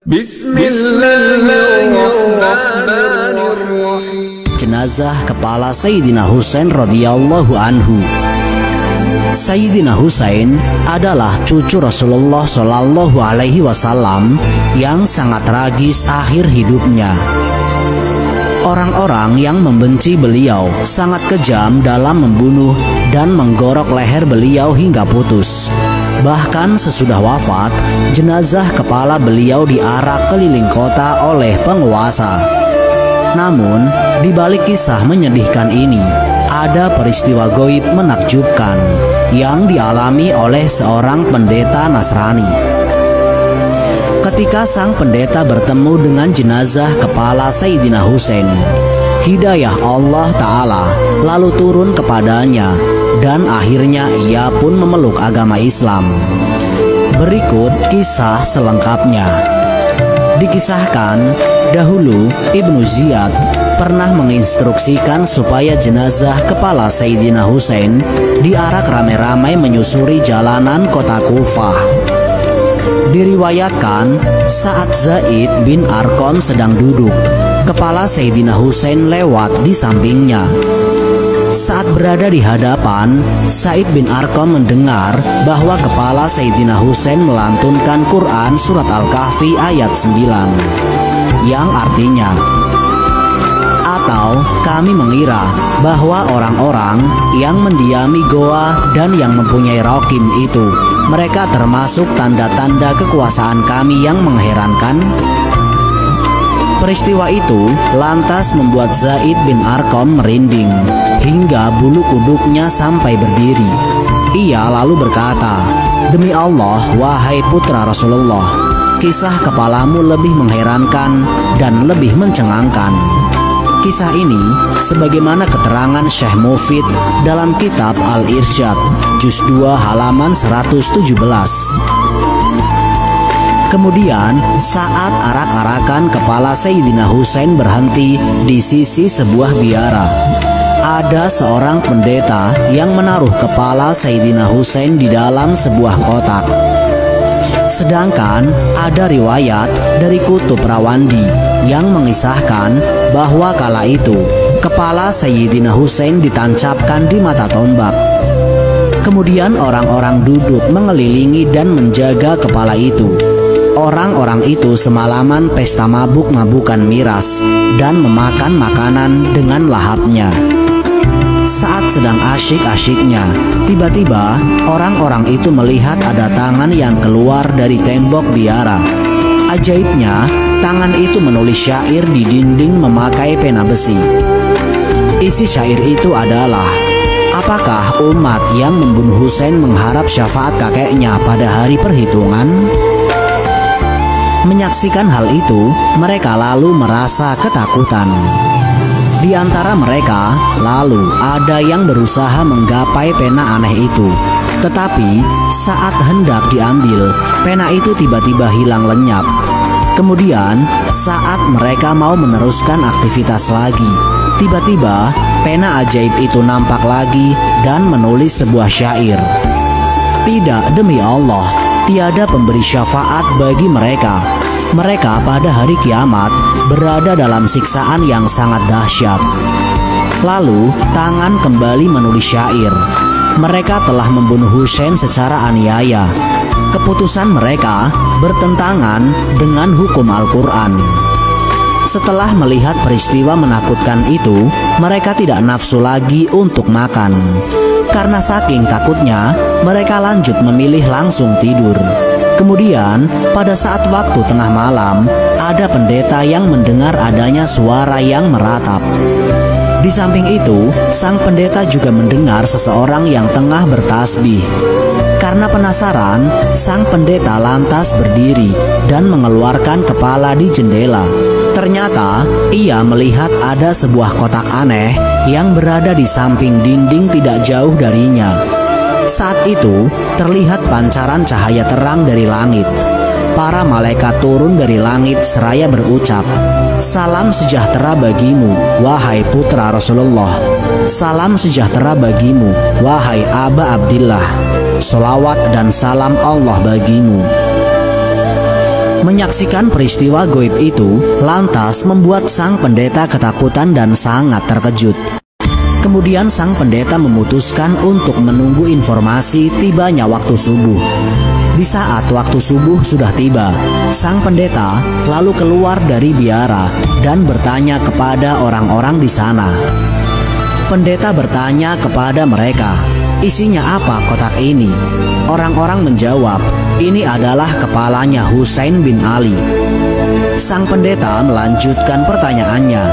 Bismillahirrahmanirrahim. Jenazah kepala Sayyidina Husain radhiyallahu anhu. Sayyidina Husain adalah cucu Rasulullah Shallallahu Alaihi Wasallam yang sangat tragis akhir hidupnya. Orang-orang yang membenci beliau sangat kejam dalam membunuh dan menggorok leher beliau hingga putus. Bahkan sesudah wafat, jenazah kepala beliau diarak keliling kota oleh penguasa. Namun, di balik kisah menyedihkan ini, ada peristiwa goib menakjubkan yang dialami oleh seorang pendeta Nasrani. Ketika sang pendeta bertemu dengan jenazah kepala Sayyidina Husain, hidayah Allah Ta'ala lalu turun kepadanya dan akhirnya ia pun memeluk agama Islam. Berikut kisah selengkapnya. Dikisahkan, dahulu Ibnu Ziyad pernah menginstruksikan supaya jenazah kepala Sayyidina Husain diarak ramai-ramai menyusuri jalanan kota Kufah. Diriwayatkan saat Zaid bin Arqam sedang duduk, kepala Sayyidina Husain lewat di sampingnya. Saat berada di hadapan, Zaid bin Arqam mendengar bahwa kepala Sayyidina Husain melantunkan Quran surat Al-Kahfi ayat 9, yang artinya, atau kami mengira bahwa orang-orang yang mendiami goa dan yang mempunyai rokim itu, mereka termasuk tanda-tanda kekuasaan kami yang mengherankan. Peristiwa itu lantas membuat Zaid bin Arqam merinding hingga bulu kuduknya sampai berdiri. Ia lalu berkata, "Demi Allah, wahai putra Rasulullah, kisah kepalamu lebih mengherankan dan lebih mencengangkan." Kisah ini sebagaimana keterangan Syekh Mufid dalam kitab Al-Irsyad juz 2 halaman 117. Kemudian saat arak-arakan kepala Sayyidina Husain berhenti di sisi sebuah biara, ada seorang pendeta yang menaruh kepala Sayyidina Husain di dalam sebuah kotak. Sedangkan ada riwayat dari Kutub Rawandi yang mengisahkan bahwa kala itu kepala Sayyidina Husain ditancapkan di mata tombak. Kemudian orang-orang duduk mengelilingi dan menjaga kepala itu. Orang-orang itu semalaman pesta mabuk-mabukan miras dan memakan makanan dengan lahapnya. Saat sedang asyik-asyiknya, tiba-tiba orang-orang itu melihat ada tangan yang keluar dari tembok biara. Ajaibnya, tangan itu menulis syair di dinding memakai pena besi. Isi syair itu adalah, apakah umat yang membunuh Husain mengharap syafaat kakeknya pada hari perhitungan? Menyaksikan hal itu, mereka lalu merasa ketakutan. Di antara mereka, lalu ada yang berusaha menggapai pena aneh itu. Tetapi saat hendak diambil, pena itu tiba-tiba hilang lenyap. Kemudian saat mereka mau meneruskan aktivitas lagi, tiba-tiba pena ajaib itu nampak lagi dan menulis sebuah syair. Tidak, demi Allah, tiada pemberi syafaat bagi mereka. Mereka pada hari kiamat berada dalam siksaan yang sangat dahsyat. Lalu tangan kembali menulis syair. Mereka telah membunuh Husain secara aniaya. Keputusan mereka bertentangan dengan hukum Al-Quran. Setelah melihat peristiwa menakutkan itu, mereka tidak nafsu lagi untuk makan. Karena saking takutnya, mereka lanjut memilih langsung tidur. Kemudian, pada saat waktu tengah malam, ada pendeta yang mendengar adanya suara yang meratap. Di samping itu, sang pendeta juga mendengar seseorang yang tengah bertasbih. Karena penasaran, sang pendeta lantas berdiri dan mengeluarkan kepala di jendela. Ternyata, ia melihat ada sebuah kotak aneh yang berada di samping dinding tidak jauh darinya. Saat itu, terlihat pancaran cahaya terang dari langit. Para malaikat turun dari langit seraya berucap, "Salam sejahtera bagimu, wahai putra Rasulullah. Salam sejahtera bagimu, wahai Aba Abdillah. Sholawat dan salam Allah bagimu." Menyaksikan peristiwa goib itu lantas membuat sang pendeta ketakutan dan sangat terkejut. Kemudian sang pendeta memutuskan untuk menunggu informasi tibanya waktu subuh. Di saat waktu subuh sudah tiba, sang pendeta lalu keluar dari biara dan bertanya kepada orang-orang di sana. Pendeta bertanya kepada mereka, "Isinya apa kotak ini?" Orang-orang menjawab, "Ini adalah kepalanya Husain bin Ali." Sang pendeta melanjutkan pertanyaannya,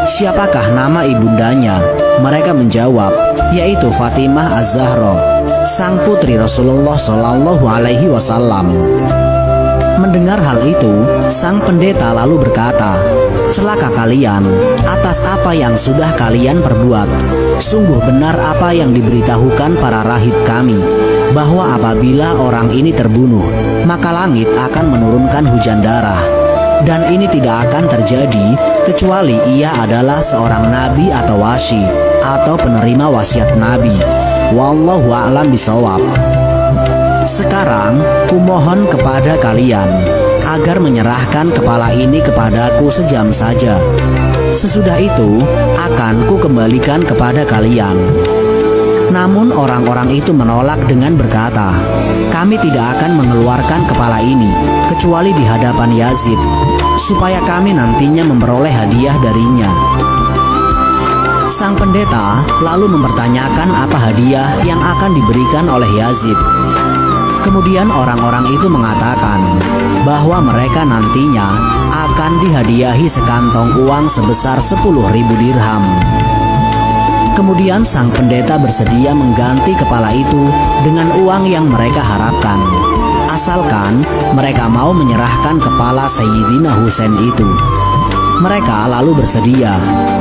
"Siapakah nama ibundanya?" Mereka menjawab, yaitu Fatimah Az-Zahra, sang putri Rasulullah Shallallahu Alaihi Wasallam. Mendengar hal itu, sang pendeta lalu berkata, "Celaka kalian atas apa yang sudah kalian perbuat. Sungguh benar apa yang diberitahukan para rahib kami, bahwa apabila orang ini terbunuh, maka langit akan menurunkan hujan darah. Dan ini tidak akan terjadi kecuali ia adalah seorang nabi atau wasi, atau penerima wasiat nabi. Wallahu a'lam bishawab. Sekarang kumohon kepada kalian agar menyerahkan kepala ini kepadaku sejam saja. Sesudah itu akan kukembalikan kepada kalian." Namun orang-orang itu menolak dengan berkata, "Kami tidak akan mengeluarkan kepala ini kecuali di hadapan Yazid, supaya kami nantinya memperoleh hadiah darinya." Sang pendeta lalu mempertanyakan apa hadiah yang akan diberikan oleh Yazid. Kemudian orang-orang itu mengatakan bahwa mereka nantinya akan dihadiahi sekantong uang sebesar 10.000 dirham. Kemudian sang pendeta bersedia mengganti kepala itu dengan uang yang mereka harapkan, asalkan mereka mau menyerahkan kepala Sayyidina Husain itu. Mereka lalu bersedia,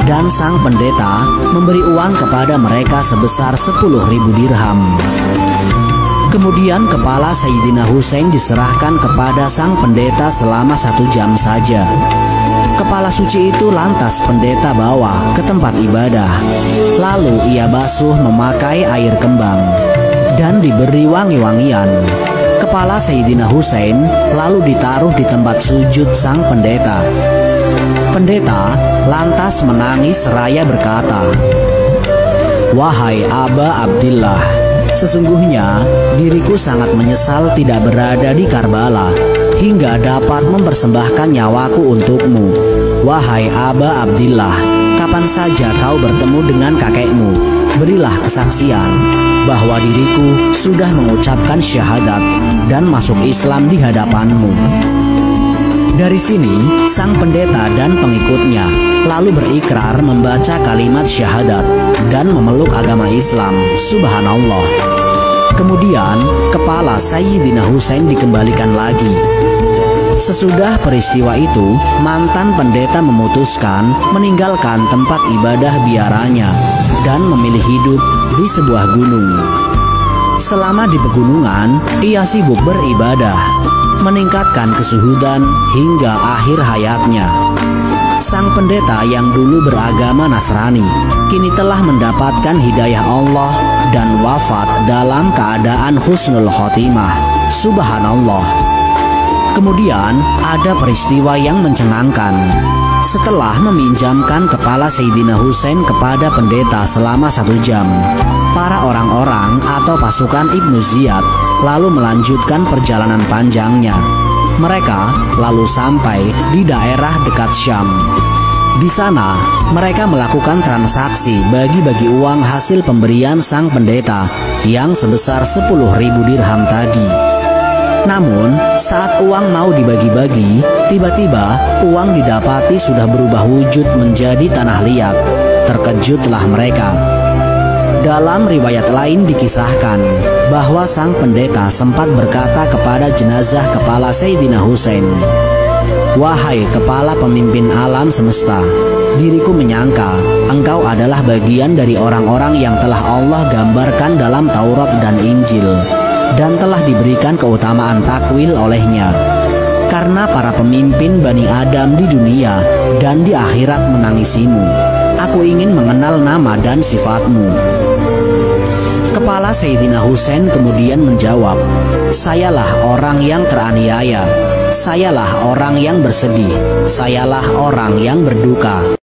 dan sang pendeta memberi uang kepada mereka sebesar 10.000 dirham. Kemudian kepala Sayyidina Husain diserahkan kepada sang pendeta selama 1 jam saja. Kepala suci itu lantas pendeta bawa ke tempat ibadah. Lalu ia basuh memakai air kembang dan diberi wangi-wangian. Kepala Sayyidina Husain lalu ditaruh di tempat sujud sang pendeta. Pendeta lantas menangis seraya berkata, "Wahai Aba Abdillah, sesungguhnya diriku sangat menyesal tidak berada di Karbala hingga dapat mempersembahkan nyawaku untukmu. Wahai Aba Abdillah, kapan saja kau bertemu dengan kakekmu, berilah kesaksian bahwa diriku sudah mengucapkan syahadat dan masuk Islam di hadapanmu." Dari sini, sang pendeta dan pengikutnya lalu berikrar membaca kalimat syahadat dan memeluk agama Islam. Subhanallah. Kemudian, kepala Sayyidina Husain dikembalikan lagi. Sesudah peristiwa itu, mantan pendeta memutuskan meninggalkan tempat ibadah biaranya dan memilih hidup di sebuah gunung. Selama di pegunungan, ia sibuk beribadah, meningkatkan kesuhudan hingga akhir hayatnya. Sang pendeta yang dulu beragama Nasrani kini telah mendapatkan hidayah Allah dan wafat dalam keadaan husnul khotimah. Subhanallah. Kemudian ada peristiwa yang mencengangkan. Setelah meminjamkan kepala Sayyidina Husain kepada pendeta selama 1 jam, para orang-orang atau pasukan Ibnu Ziyad lalu melanjutkan perjalanan panjangnya. Mereka lalu sampai di daerah dekat Syam. Di sana, mereka melakukan transaksi bagi-bagi uang hasil pemberian sang pendeta yang sebesar 10.000 dirham tadi. Namun, saat uang mau dibagi-bagi, tiba-tiba uang didapati sudah berubah wujud menjadi tanah liat. Terkejutlah mereka. Dalam riwayat lain dikisahkan bahwa sang pendeta sempat berkata kepada jenazah kepala Sayyidina Husain, "Wahai kepala pemimpin alam semesta, diriku menyangka engkau adalah bagian dari orang-orang yang telah Allah gambarkan dalam Taurat dan Injil dan telah diberikan keutamaan takwil olehnya. Karena para pemimpin Bani Adam di dunia dan di akhirat menangisimu, aku ingin mengenal nama dan sifatmu." Kepala Sayyidina Husain kemudian menjawab, "Sayalah orang yang teraniaya. Sayalah orang yang bersedih, sayalah orang yang berduka.